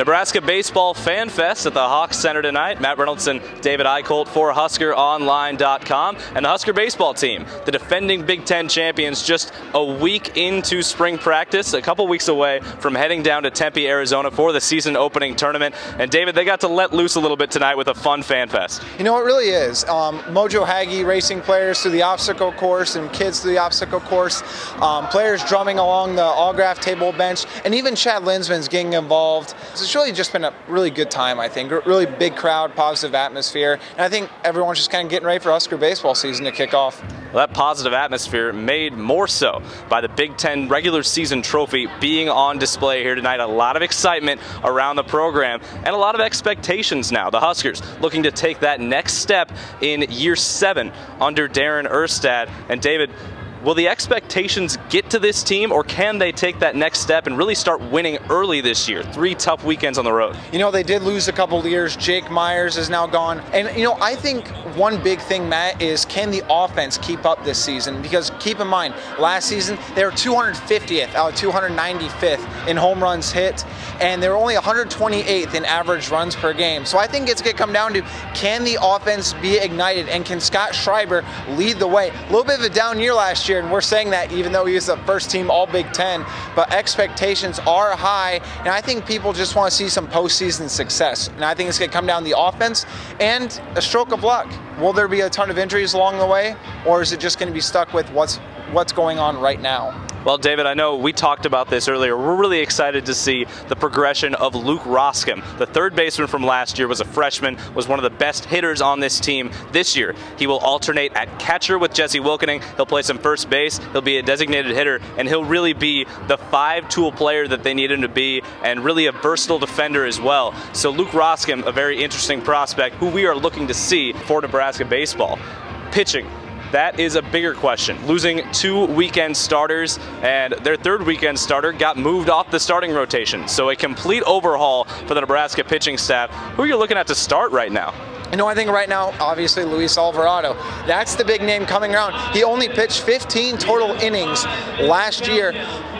Nebraska Baseball Fan Fest at the Hawks Center tonight. Matt Reynoldson, David Eickholt for HuskerOnline.com, and the Husker baseball team, the defending Big Ten champions, just a week into spring practice, a couple weeks away from heading down to Tempe, Arizona for the season opening tournament. And David, they got to let loose a little bit tonight with a fun fan fest. You know, it really is. Mojo Hagee racing players through the obstacle course and kids through the obstacle course, players drumming along the autograph table bench, and even Chad Linsman's getting involved. So it's really just been a really good time, I think. Really big crowd, positive atmosphere, and I think everyone's just kind of getting ready for Husker baseball season to kick off. Well, that positive atmosphere made more so by the Big Ten regular season trophy being on display here tonight. A lot of excitement around the program and a lot of expectations now. The Huskers looking to take that next step in year 7 under Darren Erstad. And David, will the expectations get to this team, or can they take that next step and really start winning early this year? 3 tough weekends on the road. You know, they did lose a couple of years. Jake Myers is now gone. And, you know, I think one big thing, Matt, is can the offense keep up this season? Because keep in mind, last season, they were 250th out of 295th in home runs hit, and they were only 128th in average runs per game. So I think it's going to come down to, can the offense be ignited, and can Scott Schreiber lead the way? A little bit of a down year last year, and we're saying that even though he was the first team all Big Ten, but expectations are high, and I think people just want to see some postseason success. And I think it's going to come down to the offense and a stroke of luck. Will there be a ton of injuries along the way, or is it just going to be stuck with what's going on right now? Well, David, I know we talked about this earlier. We're really excited to see the progression of Luke Roskam. The third baseman from last year, was a freshman, was one of the best hitters on this team this year. He will alternate at catcher with Jesse Wilkening. He'll play some first base. He'll be a designated hitter, and he'll really be the 5-tool player that they need him to be, and really a versatile defender as well. So Luke Roskam, a very interesting prospect who we are looking to see for Nebraska baseball. Pitching. That is a bigger question. Losing 2 weekend starters, and their third weekend starter got moved off the starting rotation. So a complete overhaul for the Nebraska pitching staff. Who are you looking at to start right now? You know, I think right now, obviously, Luis Alvarado. That's the big name coming around. He only pitched 15 total innings last year.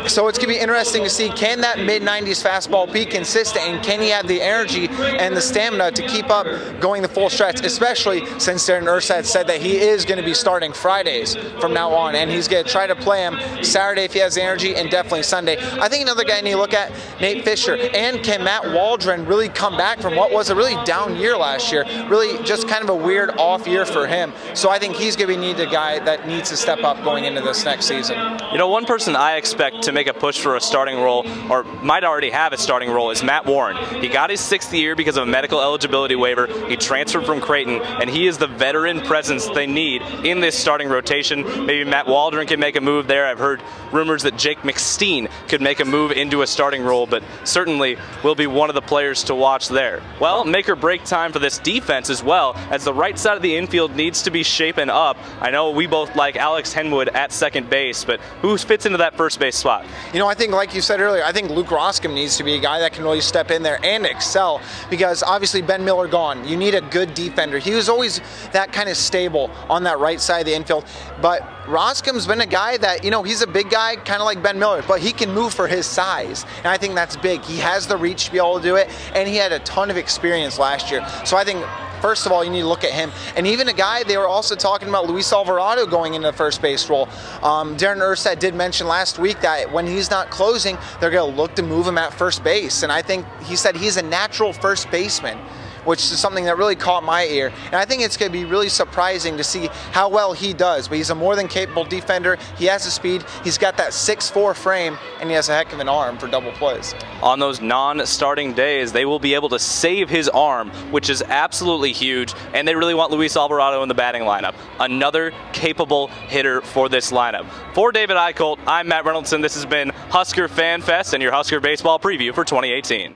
So it's going to be interesting to see, can that mid-90s fastball be consistent, and can he have the energy and the stamina to keep up going the full stretch, especially since Darren Erstad said that he is going to be starting Fridays from now on, and he's going to try to play him Saturday if he has the energy, and definitely Sunday. I think another guy you need to look at, Nate Fisher, and can Matt Waldron really come back from what was a really down year last year? Really just kind of a weird off year for him. So I think he's going to be a guy that needs to step up going into this next season. You know, one person I expect to make a push for a starting role, or might already have a starting role, is Matt Warren. He got his 6th year because of a medical eligibility waiver. He transferred from Creighton, and he is the veteran presence they need in this starting rotation. Maybe Matt Waldron can make a move there. I've heard rumors that Jake McSteen could make a move into a starting role, but certainly will be one of the players to watch there. Well, make or break time for this defense as well, as the right side of the infield needs to be shapen up. I know we both like Alex Henwood at second base, but who fits into that first base spot? You know, I think, like you said earlier, I think Luke Roskam needs to be a guy that can really step in there and excel, because obviously Ben Miller gone. You need a good defender. He was always that kind of stable on that right side of the infield, but Roskam's been a guy that, you know, he's a big guy, kind of like Ben Miller, but he can move for his size, and I think that's big. He has the reach to be able to do it, and he had a ton of experience last year. So I think, first of all, you need to look at him. And even a guy, they were also talking about Luis Alvarado going into the first base role. Darren Erstad did mention last week that when he's not closing, they're going to look to move him at first base. And I think he said he's a natural first baseman, which is something that really caught my ear. And I think it's going to be really surprising to see how well he does. But he's a more than capable defender. He has the speed. He's got that 6'4" frame, and he has a heck of an arm for double plays. On those non-starting days, they will be able to save his arm, which is absolutely huge, and they really want Luis Alvarado in the batting lineup. Another capable hitter for this lineup. For David Eickholt, I'm Matt Reynoldson. This has been Husker Fan Fest and your Husker baseball preview for 2018.